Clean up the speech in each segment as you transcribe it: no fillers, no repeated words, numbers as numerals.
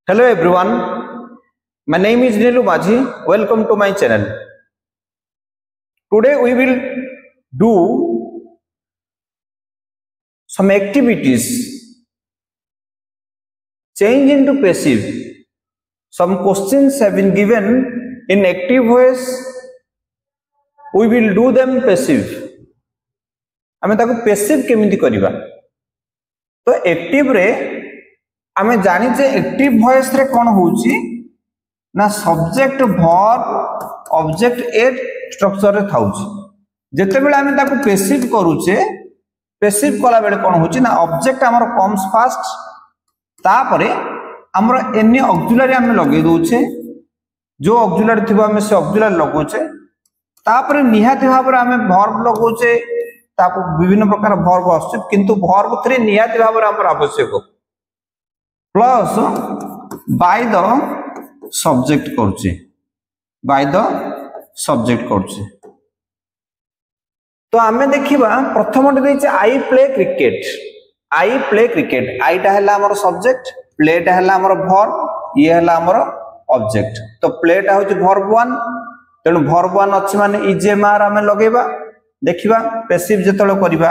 Hello everyone, my name is Nilu Majhi. Welcome to my channel. Today we will do some activities. Change into passive. Some questions have been given in active voice. We will do them passive. आमे ताको passive केमिति करिबा तो active रे आमे जानि जे active voice रे कोन होउची ना subject verb object at structure रे थाउची जेते बेले आमे ताको पैसिव करूचे पैसिव कला बेले कोन होउची ना ऑब्जेक्ट हमर कम्स फास्ट तापरे हमर एनी ऑक्सिलरी आमे लगे दोचे जो ऑक्सिलरी थिबा आमे से ऑक्सिलरी लगोचे तापरे निहाती भाबरे आमे वर्ब लगोचे ताको विभिन्न प्रकार वर्ब आछे किंतु वर्ब 3 निहाती भाबरे हमर आवश्यक प्लस बाय द सब्जेक्ट करछे बाय द सब्जेक्ट करछे तो आमे देखिबा प्रथमटे दैछे आई प्ले क्रिकेट आईटा हला हमर सब्जेक्ट प्लेटा हला हमर वर्ब ये हला हमर ऑब्जेक्ट तो प्लेटा होची वर्ब 1 तेनु वर्ब 1 अछि माने इजेमार आमे लगेबा देखिबा पैसिव जेतलो करिबा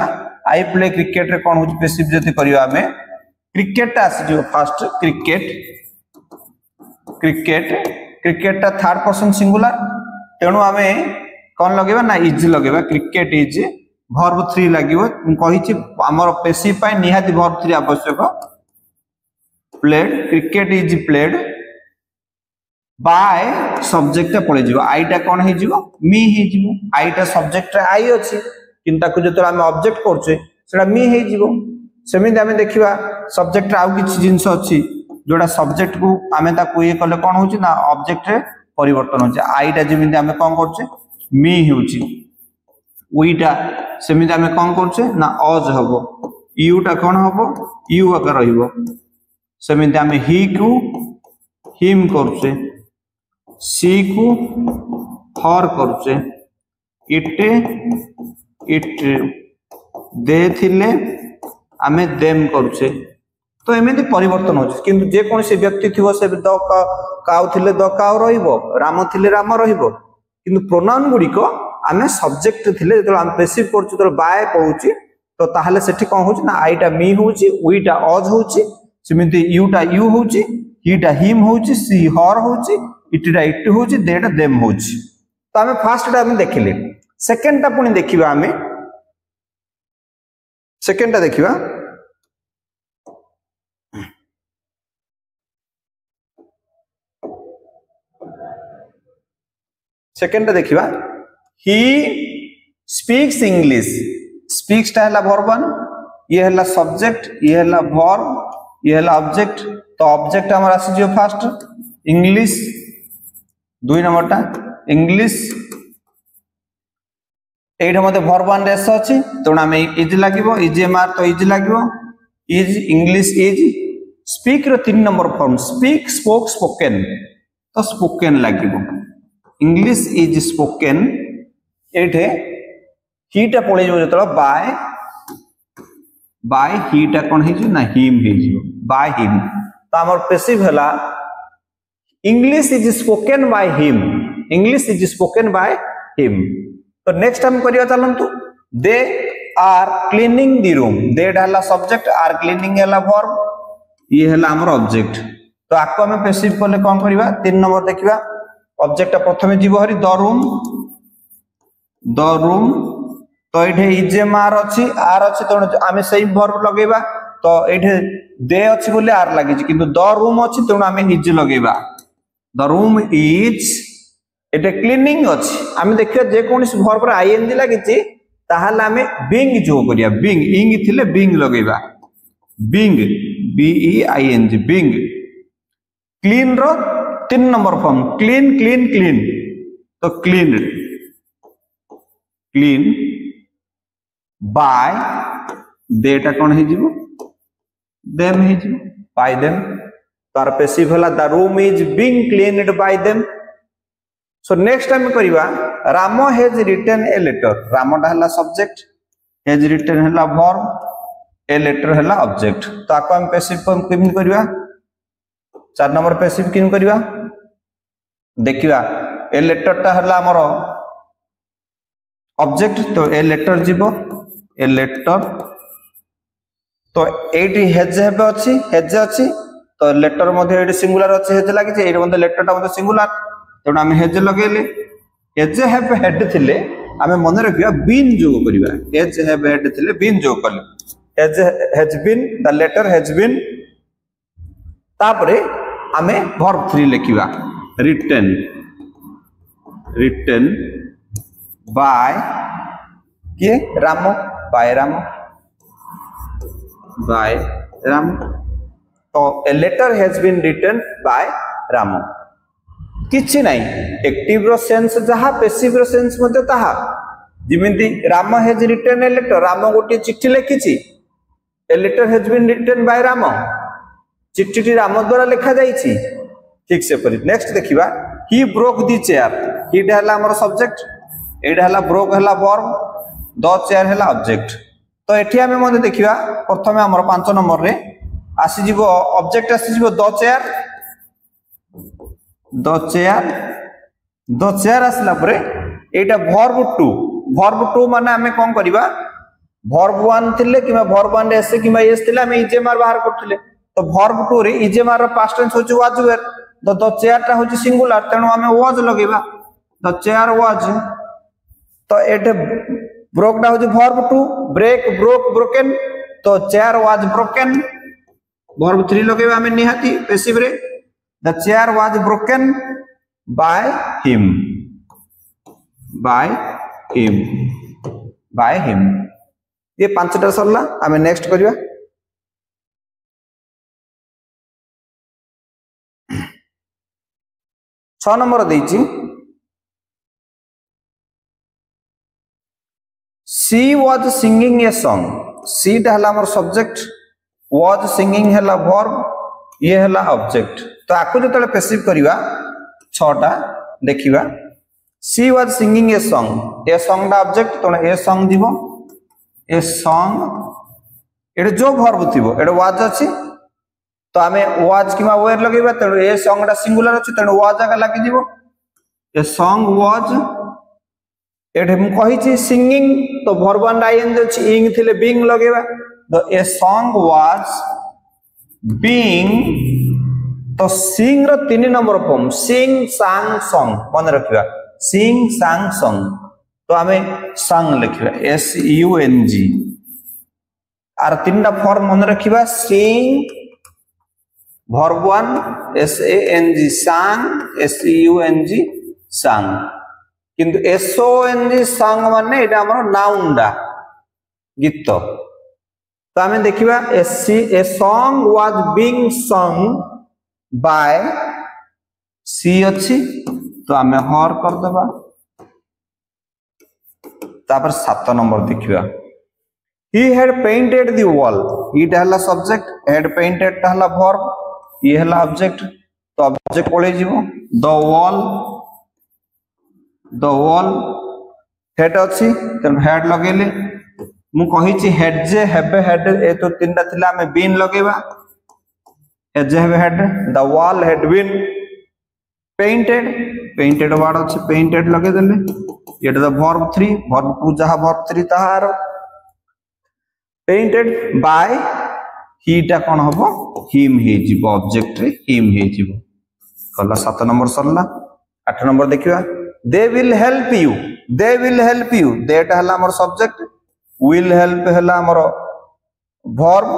आई प्ले क्रिकेट रे कोन होची पैसिव जति करिबा आमे क्रिकेट आसी जो फर्स्ट क्रिकेट ता थर्ड पर्सन सिंगुलर तेणु आमे कोन लगेबा ना इज लगेबा क्रिकेट इज वर्ब 3 लागिवो कहिछि हमर पैसिव पाइ निहाती वर्ब 3 आवश्यक played cricket is played by subject पळे जिवो आईटा कोन हे जिवो मी हे जिवो आईटा सब्जेक्ट रे आई अछि किंता को जतो आमे ऑब्जेक्ट करछे सेडा मी हे जिवो सेमिति आमे देखिबा सब्जेक्ट आउ किछि जिंस अछि जोडा सब्जेक्ट को आमे ताको ये कले कोन होछि ना ऑब्जेक्ट रे परिवर्तन होछि आईटा जेमिति आमे कोन करछे मी होछि उइटा सेमिति आमे कोन करछे ना अज हबो यूटा कोन हबो यू आकार रहिबो सेमिति आमे ही को हिम करछे सी को हर करछे इट दे थिले आमे देम करछे तो एमेति परिवर्तन होछि किंतु जे कोन से व्यक्ति थिवो से द काउ थिले द काउ रहिबो राम थिले राम रहिबो किंतु प्रोनाउन गुडी को आमे सब्जेक्ट थिले जतो आम पैसिव करछु तो बाय कहूची तो ताहले सेठी कोन होछि ना आईटा मी होछि उइटा अज होछि सेमिति यूटा यू होछि हीटा हिम होछि सी हर होछि इटटा इट होछि देटा देम होछि तो आमे फर्स्ट टा आमे देखिले सेकंड टा पुनी देखिबा आमे सेकंड टा देखिबा सेकंड टा देखिबा ही स्पीक्स इंग्लिश स्पीक्स टा हला वर्ब 1 ये हला सब्जेक्ट ये हला वर्ब ये हला ऑब्जेक्ट तो ऑब्जेक्ट हमर आसी जो फर्स्ट इंग्लिश 2 नंबर टा इंग्लिश एटा मते वर्ब 1 रेस अछि तो ना में इज लागिवो इज एमआर तो इज लागिवो इज इंग्लिश इज स्पीक रो 3 number form speak spoke spoken तो स्पोकन लागिवो इंग्लिश इज स्पोकन एठे हीटा पळे जो जतलो बाय हीटा कोन हे जो ना हिम हे जो बाय हिम तो हमर पैसिव हला English is spoken by him English is spoken by him तो नेक्स्ट हम करिया चलंतु they are cleaning the room they हला सब्जेक्ट आर क्लीनिंग हला वर्ब ये हला हमर ऑब्जेक्ट तो आको हम पैसिव करले कोन करिबा 3 नंबर देखिबा ऑब्जेक्ट प्रथमे जीव हरि द रूम तो एठे इजेमार अछि आर अछि तो आमे सही वर्ब लगेबा तो एठे दे अछि बोले आर लागि छि किंतु द रूम अछि तो आमे इज लगेबा द रूम इज एटे क्लीनिंग अछि आमे देखिया जे कोनस वर्ब रे आईएनजी लागि छि ताहाले आमे बीइंग जो करिया बीइंग इंग थिले बीइंग लगेबा being B E I N G being clean row 3 number form clean तो क्लीन बाय देटा कोन हे जिवो देम हे जिवो बाय देम तार पैसिव हला the room is being cleaned by them so next time करिबा Ramo has written a letter रामोटा हला सब्जेक्ट हैज रिटन हला वर्ब ए लेटर हला ऑब्जेक्ट तो आको हम पैसिव फॉर्म केमिन करिबा चार नंबर पैसिव किन करवा देखिवा ए लेटर टा हला हमर ऑब्जेक्ट तो ए लेटर जीवो ए लेटर तो एटी हेज हेबे अछि तो लेटर मध्ये एटी सिंगुलर अछि हेज लागि जे एटी मध्ये लेटर टा मध्ये सिंगुलर तेणु आम हेज लगेले हेज हेब हेड थिले आम मन रखिया बीन जोग करिवा हेज हेब हेड थिले बीन जोग कले has been the letter has been तापरे आमे वर्ब 3 लिखिवा रिटन बाय के राम बाय राम तो a letter has been written by Ram किछि नाही एक्टिव रो सेंस जहा पैसिव रो सेंस मध्ये ताहा जिमिति Ram has written a letter Ram गोटे चिट्ठी लिखिछि a letter has been written by Ram चिट्ठी राम द्वारा लिखा जाइछि ठीक से परि नेक्स्ट देखिबा ही ब्रोक दी चेयर ही हला हमर सब्जेक्ट एडा हला ब्रोक हला वर्ब द चेयर हला ऑब्जेक्ट तो एठी हमें मध्ये देखिबा प्रथमे हमर 5 नंबर रे आसी जीवो ऑब्जेक्ट आसी जीवो द चेयर आसला परे एटा वर्ब 2 माने हमें कोन करबा वर्ब 1 थिले किबा वर्ब 1 रे एस किबा एस थिले हमें इजेमार बाहर करथिले तो वर्ब 2 रे इजेमार रो पास्ट टेंस होची वाज वेयर द चेयर टा होची सिंगुलर तेनु हमें वाज लगेबा द चेयर वाज तो एटे ब्रोक डा होची वर्ब 2 ब्रेक ब्रोक ब्रोकन तो चेयर वाज ब्रोकन वर्ब 3 लगेबा हमें निहाती पैसिव रे the chair was broken by him ये पांचटा सरला हमें नेक्स्ट करिवा 6 नंबर देइची she was singing a song she हला हमर सब्जेक्ट was singing हला verb ये हला ऑब्जेक्ट तो आकु जतले पैसिव करिवा 6टा देखिबा she was singing a song दा ऑब्जेक्ट तो ए song दिबो ए song एडे जो verb थिबो एडे was अछि तो आमे was किमा were लगेबा त ए song दा सिंगुलर अछि त was आगा लागि दिबो ए song was एठे हम कहि छी सिंगिंग तो वर्ब 1 आईएन जे छी इंग थिले बीइंग लगेबा तो ए सॉन्ग वाज बीइंग तो सिंग रो 3 नंबर फॉर्म सिंग सांग सॉन्ग मन रखिबा सिंग सांग सॉन्ग तो हमें सॉन्ग लिखिबा एस यू एन जी आर 3टा फॉर्म मन रखिबा sing verb 1 S A N G sang S U N G सांग किंतु SONG सॉन्ग माने एटा हमर नाउन डा गीत तो हमें देखिबा a song was being song by सी अछि तो हमें हर कर देबा तापर 7 नंबर देखिबा he had painted the wall इटा हला सब्जेक्ट had painted हला वर्ब ये हला ऑब्जेक्ट तो ऑब्जेक्ट पळे जीवो द वॉल हेड अछि त हेड लगेले मु कहि छी हेड जे हेबे हेड ए तो 3टा थिला हमें बीन लगेबा हेड जे हेबे had the wall had been painted word अछि पेंटेड लगे देले एट द वर्ब 3 वर्ब 2 जहा वर्ब 3 ताहार पेंटेड बाय ही टा कोन हबो हिम हे जीवो ऑब्जेक्ट रे हिम हे जीवो कला 7 नंबर सरला 8 नंबर देखिबा they will help you that हला हमर सब्जेक्ट will help हला हमर verb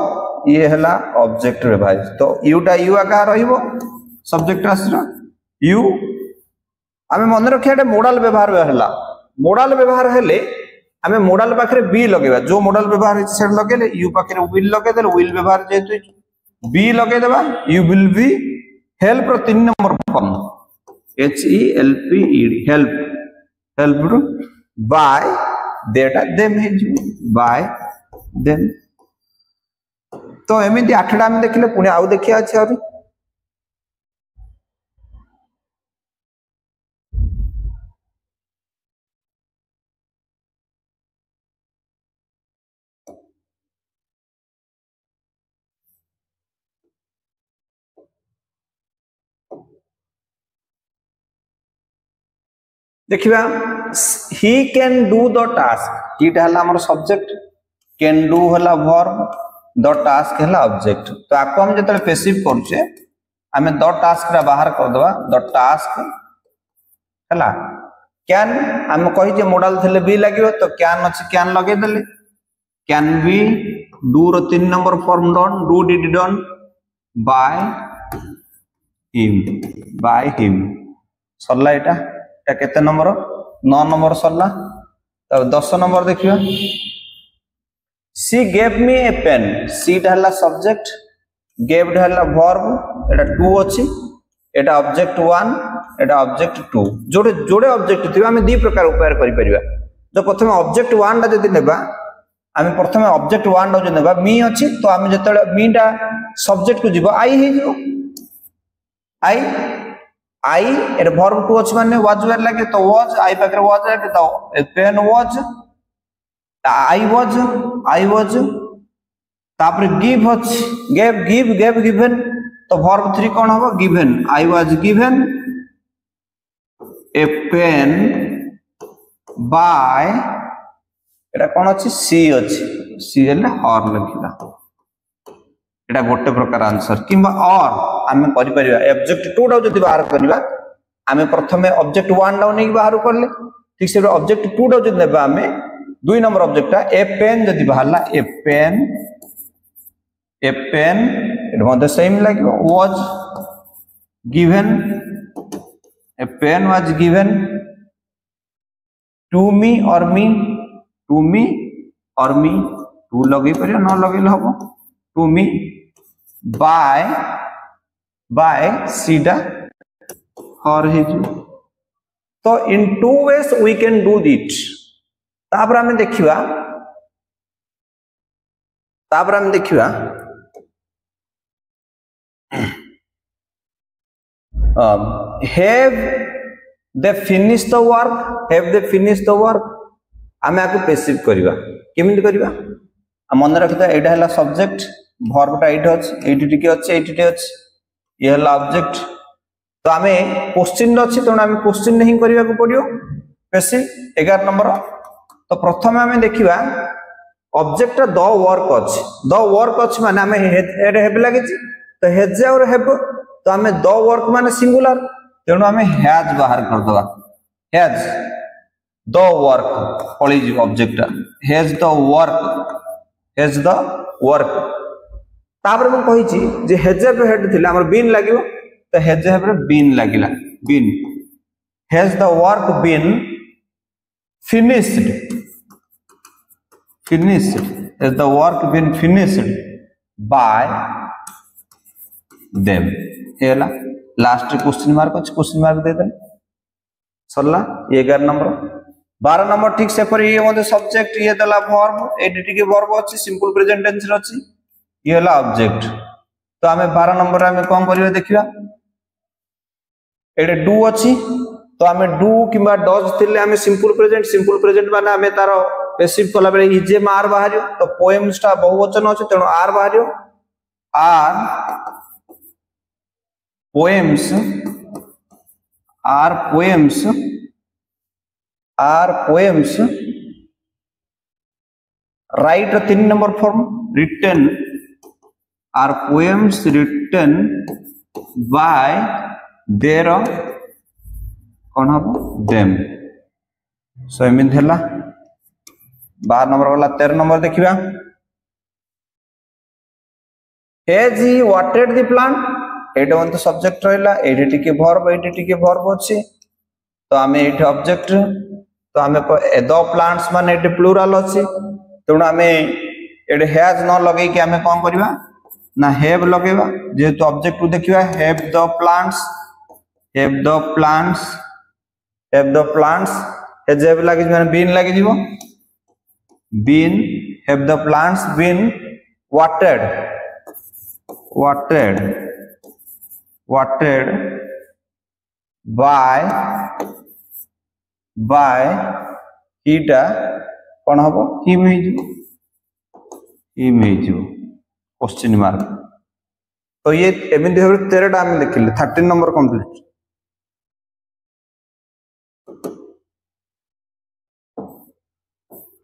ये हला ऑब्जेक्ट रे भाई तो you टा you आका रहिबो सब्जेक्ट आसरा you हमें मन रखियाटे मोडल व्यवहार हला मोडल व्यवहार हेले हमें मोडल पाखरे बी लगेबा जो मोडल व्यवहार है सेट लगेले यू पाखरे विल लगे देले विल व्यवहार जेतु बी लगे देबा यू विल बी हेल्प रो 3 number form HELP help by देटा देम है बाय देम तो एमिति 8टा हम देखले पुनी आउ देखिया अछि अभी देखिबा he can do the task ईटा हला हमर सब्जेक्ट can do हला verb the task हला ऑब्जेक्ट तो आपको हम जतले पैसिव करछे हमें the task रा बाहर कर दवा the task हला can हम कहि जे मॉडल थले बी लागियो तो can अछि can लगे देले can be do रो 3 number form done do did done by him सरला एटा केते नंबर 9 नंबर सरला तब 10 नंबर देखियो she gave me a pen she हला सब्जेक्ट gave हला verb एटा 2 अछि एटा ऑब्जेक्ट 1 एटा ऑब्जेक्ट 2 जोड़े जोड़े ऑब्जेक्ट थिबा हम दी प्रकार उपयोग करि परिबा जो प्रथम ऑब्जेक्ट 1 टा जति नेबा हम प्रथम ऑब्जेक्ट 1 टा जो नेबा मी अछि तो हम जतले मी टा सब्जेक्ट को जीवो आई हे जो आई एट verb 2 अछि माने was were लागे तो was आई पाकर was लागे तो pen was I was तापर give अछि gave given तो verb 3 कोन होबो given I was given a pen by एटा कोन अछि she अछि she हेले her लिखिला एटा गोटे प्रकार आंसर किबा और हमें करि परिबा ऑब्जेक्ट 2 टा जदि बाहर करबा हमें प्रथमे ऑब्जेक्ट 1 टा नै बाहर करले ठीक से ऑब्जेक्ट 2 टा जदि नेबा हमें 2 नंबर ऑब्जेक्ट ए पेन जदि बाहरला ए पेन एटा मध्ये same लागियो was given a pen was given to me or me to लगे परियो न लगेले हबो to me by सीधा और हे तो in two ways we can do it तापर हमें देखिबा have they finished the work हमें आको पैसिव करबा केमिति करबा मन रखता एटा हला सब्जेक्ट verb टा एटा अछि एटी टिके अछि एटी अछि ये हला ऑब्जेक्ट तो हमें क्वेश्चन अछि तो हमें क्वेश्चन नहीं करबा को पड़ियो पैसिव 11 नंबर तो प्रथम हमें देखिबा ऑब्जेक्ट द वर्क अछि माने हमें हेड हेब लागे तो हेज और हेब तो हमें द वर्क माने सिंगुलर तेणु हमें हैज बाहर कर दवा हैज द वर्क पळी ऑब्जेक्ट हैज द वर्क तापर हम कहि छी जे हैज हेड थिला हमर बीन लागियो तो हैज हेब बीन लागिला been has the work been finished has the work been finished by them हेला लास्ट क्वेश्चन मार्क दे देन सरला 11 नंबर 12 नंबर ठीक से पर ये मध्ये सब्जेक्ट ये दला वर्ब एडिटी के वर्ब अछि सिंपल प्रेजेंट टेंस अछि ये हला ऑब्जेक्ट तो हमें 12 नंबर हमें कोन करियो देखिबा एडे डू अछि तो हमें डू किबा डज थिले हमें सिंपल प्रेजेंट माने हमें तारो पैसिव कला बेले इजे मार बाहरियो तो पोएम्स टा बहुवचन अछि तेनो आर बाहरियो are poems write 3 number form written are poems written by their कौन हम देम सो एमिन थेला 12 नंबर वाला 13 नंबर देखिबा has he watered the plant Etah one तो सब्जेक्ट रहला एडिटी के वर्ब अछि तो हमें एटा ऑब्जेक्ट तो हमें द प्लांट्स माने एटा प्लुरल अछि तेणु हमें एडे हैज न लगे कि हमें कोन करबा ना हैव लगेबा जे तो ऑब्जेक्ट को देखिबा हैव द प्लांट्स हैव लागे माने बीन लागे जीवो been have the plants been watered by ईटा कोन हबो हिम क्वेश्चन मार्क तो ये एमिति भाबे 13 टा हम देखिले 13 नंबर कंप्लीट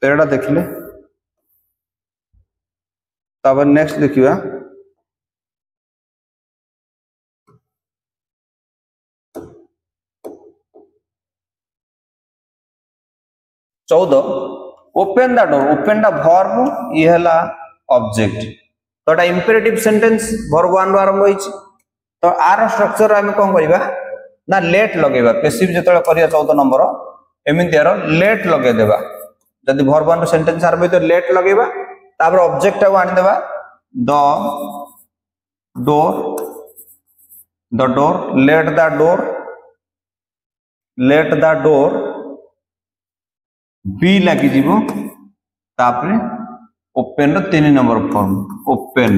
13 देखिले तापर नेक्स्ट देखिबा 14 open the door open the verb ये हला ऑब्जेक्ट तो एटा इंपेरेटिव सेंटेंस वर्ब 1 आरंभ होई तो आर स्ट्रक्चर आम कौन करवा ना लेट लगेगा पेसिव जो करिया 14 नंबर एमती यार लेट लगे देबा जदि वर्ब 1 सेंटेंस आरंभ तो लेट लगेबा तापर ऑब्जेक्ट को आनी देबा the door let the door be लगी जीवो तापर ओपन रो 3 number form open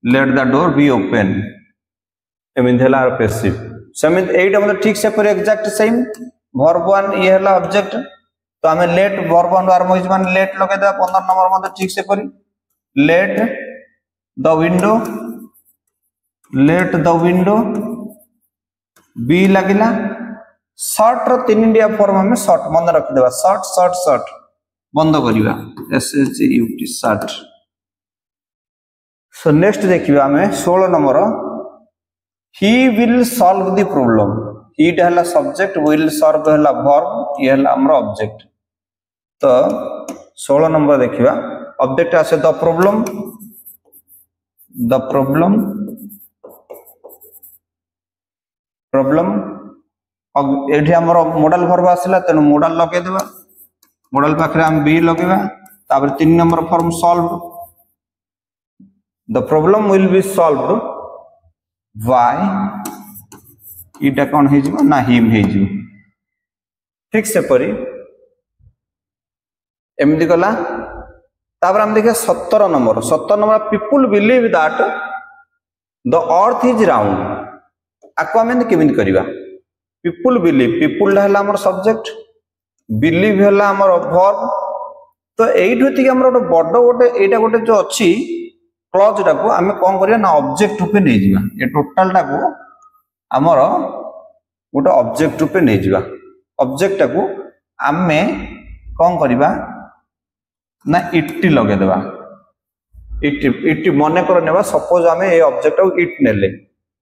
let the door be open एमती है पेसिव समित एटा मतलब ठीक से पर एग्जैक्ट सेम वर्ब 1 ये है ऑब्जेक्ट तो आम लेट वर्ब 1 आरंभ होइछ माने लेट लगे दे 15 नंबर मतलब ठीक से पर लेट द विंडो बी लगिला शॉर्ट रो 3 इंडिया फॉर्म में शॉर्ट मन रख देबा शॉर्ट बंद करिवा S H U T shut so next देखिबा हमें 16 number he will solve the problem he हला सब्जेक्ट विल सॉल्व हला वर्ब ये हला हमर ऑब्जेक्ट तो 16 नंबर देखिबा ऑब्जेक्ट आसे द प्रॉब्लम एठी हमर मॉडल वर्ब आसिला तेनु मॉडल लगे देबा मॉडल पाखरे हम बी लगेबा तापर 3 number form solve the problem will be solved by इटा कौन है जीवो ना हिम है जीवो ठीक से परी एमदी गला तापर हम देखिए 17 number people believe that the earth is round आको हम केमिन करिवा पीपुल बिलीव पीपुल हला हमर सब्जेक्ट बिलीव हला हमर वर्ब तो एइठो थी हमर बड़ गोटे एटा गोटे जो अछि क्लॉज टाको आम कौन करिया ना ऑब्जेक्ट रूपे नहीं जिवा ए टोटल टाको हमर गोटे ऑब्जेक्ट रूपे नहीं जिवा ऑब्जेक्ट टाको आमे कौन करिवा ना इट्टी लगे देबा इट्टी मने कर नेबा सपोज आमे ए ऑब्जेक्ट को इट नेले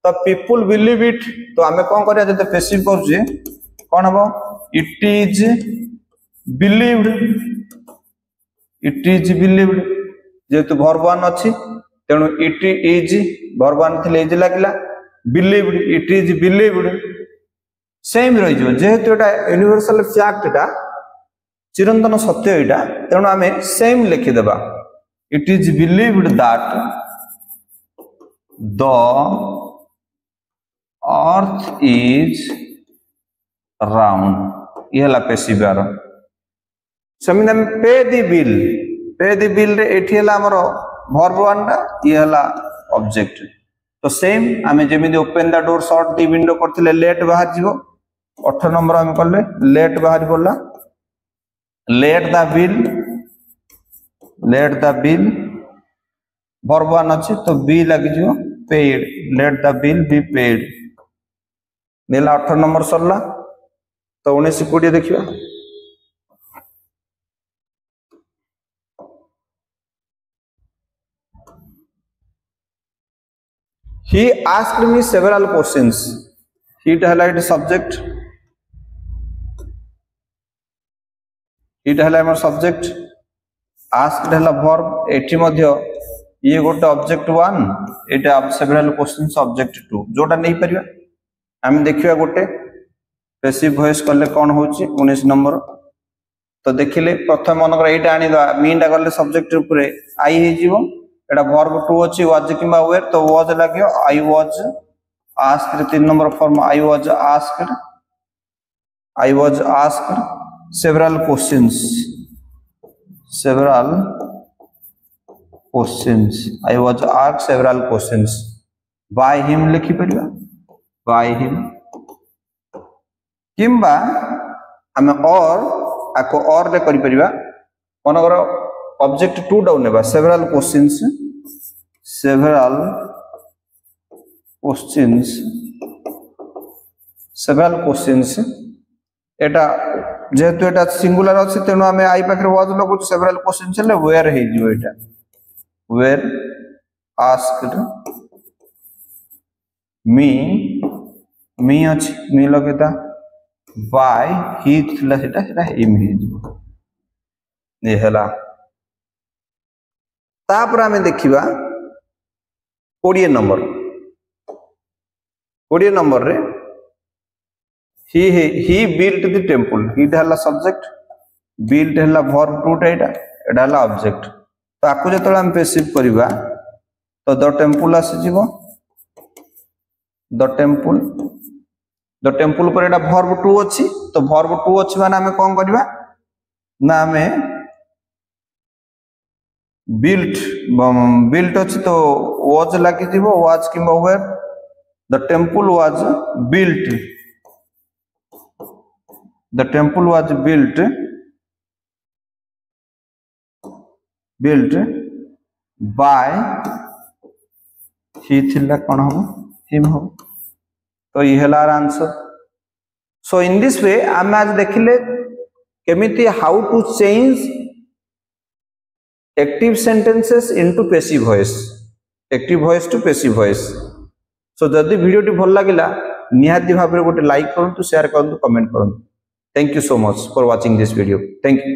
तो पीपुल बिलीव इट तो आमे कौन करिया जते पेसिव करजे कौन हबो इट इज बिलीव्ड जेतु वर्ब 1 अछि तेणु इट इज वर्ब 1 थिले इज लागिला believed it is believed same रहि जो जेतु एटा यूनिवर्सल फैक्ट एटा चिरंतन सत्य एटा तेणु आमे सेम लिखि देबा it is believed that the earth is round ये हला पेसिव आरो समित हम पे द बिल रे एठी हला हमर वर्ब 1 टा ये हला ऑब्जेक्ट तो सेम आमे जेमिति open the door shut the window करथिले लेट बाहर जीवो 18 नंबर हम करले लेट बाहर बोलला लेट द बिल वर्ब 1 अछि तो बी लागि जीवो paid let the bill be paid नेला 18 नंबर सरला तो 19 20 देखिबा he asked me several questions he highlight subject it हला हमर सब्जेक्ट asked हला वर्ब एठी मध्य ये गोटे ऑब्जेक्ट 1 एटा सेवरल क्वेश्चंस ऑब्जेक्ट 2 जोटा नहीं परिबा हम देखिबा गोटे पैसिव वॉइस करले कोन होची 19 नंबर तो देखिले प्रथम मनकर एटा आनी दा मीनटा करले सब्जेक्ट ऊपर आई हे जीवो एटा वर्ब 2 अछि वाज किबा वेयर तो वाज लागियो I was asked 3 number form I was asked several questions I was asked several questions by him लिखि परिबा by him किंबा हमें और आको और ले करि परिबा मनगर ऑब्जेक्ट 2 डाउन नेबा several questions एटा जेहेतु एटा सिंगुलर अछि तेनु हमें आई पाखरे वाज लगु सेवरल क्वेश्चन चले वेयर हे जिवो एटा वेयर आस्क्ड मी अछि मी लगेता बाय ही थिला सेटा हिम हे जिवो ये हला तापर हमें देखिबा 20 नंबर रे he built the temple he हला सब्जेक्ट built हला verb टू एटा एटा हला ऑब्जेक्ट तो आकु जतले हम पैसिव करबा तो द टेम्पल आसी जीवो द टेम्पल पर एटा verb टू अछि तो verb टू अछि माने हमें कोन करबा ना हमें built अछि तो was लागि जीवो was किबा where the temple was built by he थिला कोन हो हिम हो तो ये हला answer so in this way हम आज देखिले केमिति how to change active sentences into passive voice active voice to passive voice so जदि वीडियो टी भल लागिला निहाती भाबरे गोटे लाइक करंतु शेयर करंतु कमेंट करंतु thank you so much for watching this video thank you.